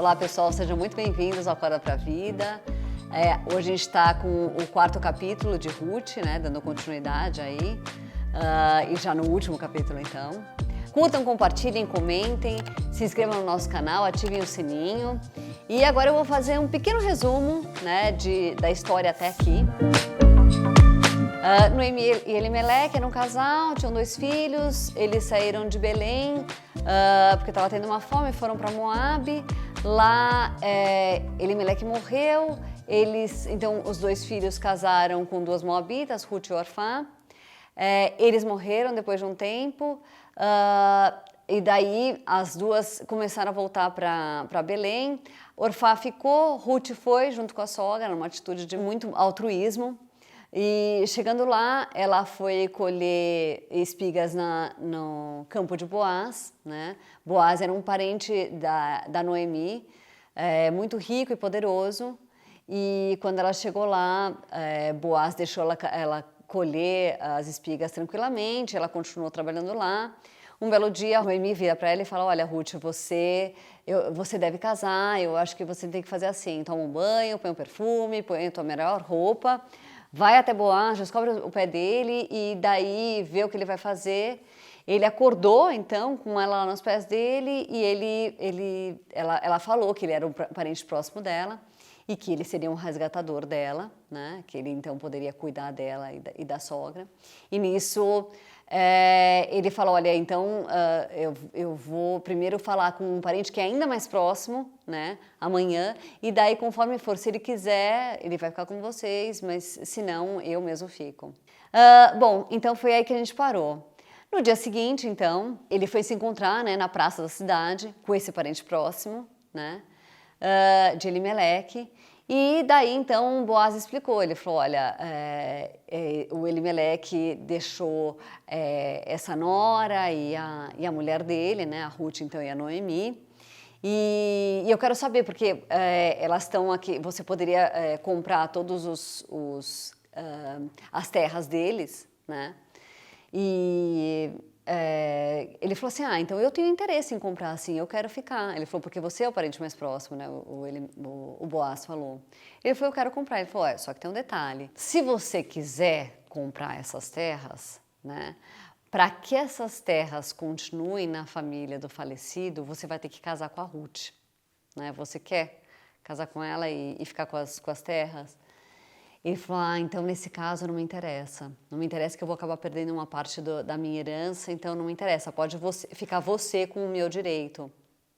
Olá pessoal, sejam muito bem-vindos ao Acorda Pra Vida. Hoje a gente está com o 4º capítulo de Ruth, né, dando continuidade aí, e já no último capítulo então. Curtam, compartilhem, comentem, se inscrevam no nosso canal, ativem o sininho. E agora eu vou fazer um pequeno resumo, né, da história até aqui. Noemi e Elimeleque eram um casal, tinham 2 filhos, eles saíram de Belém porque estava tendo uma fome, foram para Moabe. Lá Elimeleque morreu, então os 2 filhos casaram com 2 moabitas, Ruth e Orfá. Eles morreram depois de um tempo e daí as 2 começaram a voltar para Belém. Orfá ficou, Ruth foi junto com a sogra, numa atitude de muito altruísmo. E chegando lá, ela foi colher espigas no campo de Boaz, né? Boaz era um parente da Noemi, muito rico e poderoso. E quando ela chegou lá, Boaz deixou ela colher as espigas tranquilamente, ela continuou trabalhando lá. Um belo dia, a Noemi vira para ela e fala: olha, Ruth, você deve casar, eu acho que você tem que fazer assim, toma um banho, põe um perfume, põe a tua melhor roupa, vai até Boaz, descobre o pé dele e daí vê o que ele vai fazer. Ele acordou, então, com ela lá nos pés dele e ela falou que ele era um parente próximo dela e que ele seria um resgatador dela, né? Que ele, então, poderia cuidar dela e da sogra. E nisso, ele falou, olha, então, eu vou primeiro falar com um parente que é ainda mais próximo, né, amanhã, e daí, conforme for, se ele quiser, ele vai ficar com vocês, mas se não, eu mesmo fico. Bom, então foi aí que a gente parou. No dia seguinte, então, ele foi se encontrar, né, na praça da cidade com esse parente próximo, né, de Elimeleque. E daí, então, Boaz explicou, ele falou, olha, o Elimeleque deixou essa nora e a mulher dele, né, a Ruth, então, e a Noemi, e eu quero saber, porque elas estão aqui, você poderia comprar todos as terras deles, né, e ele falou assim, então eu tenho interesse em comprar, assim, eu quero ficar. Ele falou, porque você é o parente mais próximo, né, o Boaz falou. Ele falou, eu quero comprar. Ele falou, só que tem um detalhe, se você quiser comprar essas terras, né, para que essas terras continuem na família do falecido, você vai ter que casar com a Ruth, né, você quer casar com ela e ficar com as terras? Ele falou, então nesse caso não me interessa que eu vou acabar perdendo uma parte da minha herança, então não me interessa, pode ficar você com o meu direito,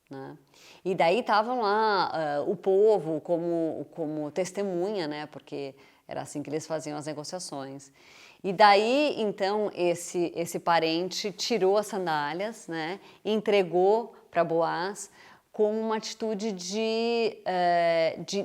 né? E daí estavam lá o povo como testemunha, né, porque era assim que eles faziam as negociações. E daí, então, esse parente tirou as sandálias, né, e entregou para Boaz, com uma atitude de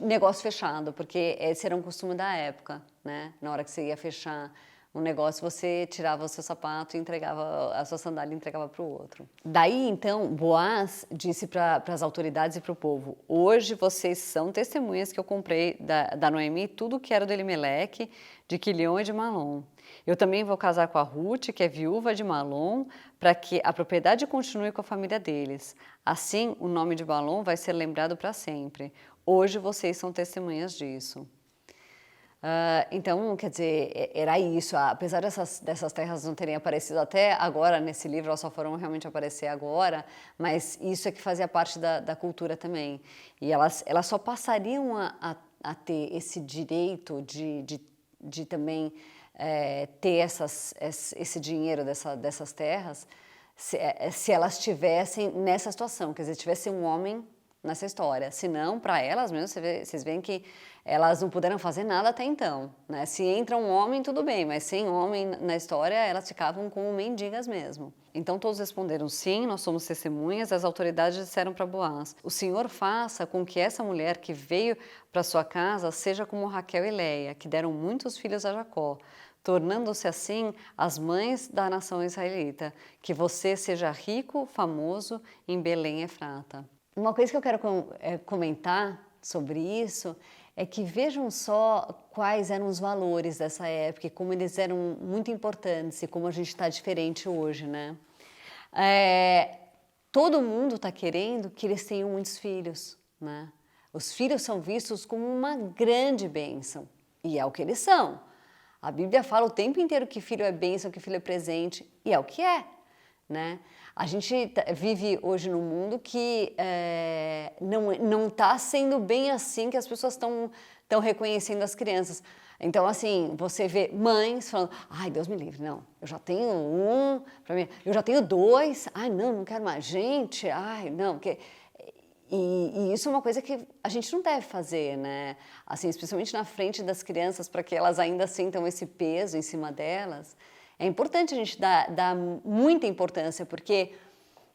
negócio fechado, porque esse era um costume da época, né? Na hora que você ia fechar um negócio, você tirava o seu sapato e entregava a sua sandália e entregava para o outro. Daí, então, Boaz disse para as autoridades e para o povo, hoje vocês são testemunhas que eu comprei da Noemi tudo que era do Elimeleque, de Quilion e de Malom. Eu também vou casar com a Ruth, que é viúva de Malom, para que a propriedade continue com a família deles. Assim, o nome de Malom vai ser lembrado para sempre. Hoje vocês são testemunhas disso. Então, quer dizer, era isso. Apesar dessas terras não terem aparecido até agora nesse livro, elas só foram realmente aparecer agora, mas isso é que fazia parte da cultura também. E elas só passariam a ter esse direito de também ter esse dinheiro dessas terras se elas estivessem nessa situação, quer dizer, tivesse um homem nessa história. Se não, para elas mesmo, vocês veem que elas não puderam fazer nada até então, né? Se entra um homem, tudo bem, mas sem homem na história, elas ficavam como mendigas mesmo. Então todos responderam, sim, nós somos testemunhas. As autoridades disseram para Boaz, o Senhor faça com que essa mulher que veio para sua casa seja como Raquel e Leia, que deram muitos filhos a Jacó, tornando-se assim as mães da nação israelita, que você seja rico, famoso em Belém Efrata. Uma coisa que eu quero comentar sobre isso é que vejam só quais eram os valores dessa época e como eles eram muito importantes e como a gente está diferente hoje, né? Todo mundo está querendo que eles tenham muitos filhos, né? Os filhos são vistos como uma grande bênção, e é o que eles são. A Bíblia fala o tempo inteiro que filho é bênção, que filho é presente, e é o que é, né? A gente vive hoje num mundo que não está sendo bem assim que as pessoas estão reconhecendo as crianças. Então, assim, você vê mães falando, ai, Deus me livre, não, eu já tenho um, pra mim, eu já tenho dois, ai, não quero mais gente, ai, não, que... E isso é uma coisa que a gente não deve fazer, né? Assim, especialmente na frente das crianças, para que elas ainda sintam esse peso em cima delas. É importante a gente dar muita importância, porque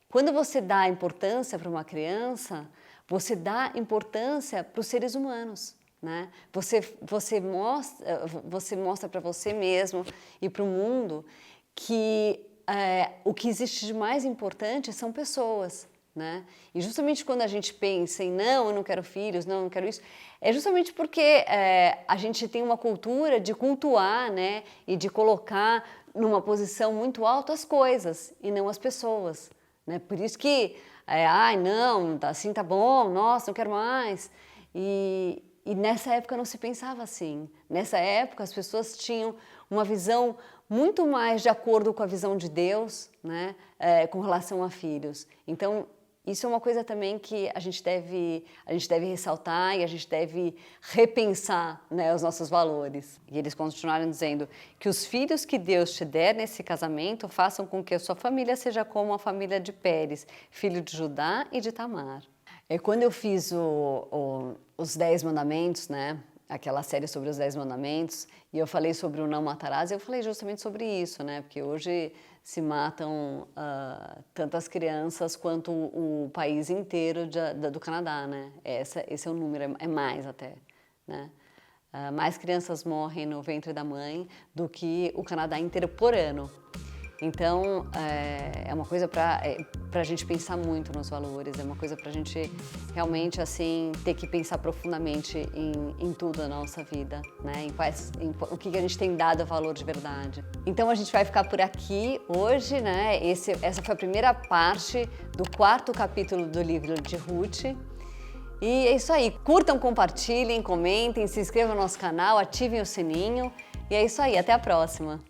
quando você dá importância para uma criança, você dá importância para os seres humanos, né? Você mostra para você mesmo e para o mundo que o que existe de mais importante são pessoas. Né? E justamente quando a gente pensa em não, eu não quero filhos, não quero isso, é justamente porque a gente tem uma cultura de cultuar, né? E de colocar numa posição muito alta as coisas e não as pessoas. Né? Por isso que, ai não, assim tá bom, nossa, não quero mais. E nessa época não se pensava assim. Nessa época as pessoas tinham uma visão muito mais de acordo com a visão de Deus, né? Com relação a filhos. Então, isso é uma coisa também que a gente deve ressaltar e a gente deve repensar, né, os nossos valores. E eles continuaram dizendo que os filhos que Deus te der nesse casamento façam com que a sua família seja como a família de Pérez, filho de Judá e de Tamar. Quando eu fiz os 10 mandamentos, né, aquela série sobre os 10 mandamentos, e eu falei sobre o não matarás, eu falei justamente sobre isso, né, porque hoje se matam tanto as crianças quanto o país inteiro do Canadá, né? Esse é o número, é mais até, né? Mais crianças morrem no ventre da mãe do que o Canadá inteiro por ano. Então, é uma coisa para a gente pensar muito nos valores, é uma coisa para a gente realmente assim, ter que pensar profundamente em tudo na nossa vida, né? Em o que a gente tem dado valor de verdade. Então, a gente vai ficar por aqui hoje, né? Essa foi a primeira parte do 4º capítulo do livro de Ruth. E é isso aí, curtam, compartilhem, comentem, se inscrevam no nosso canal, ativem o sininho. E é isso aí, até a próxima!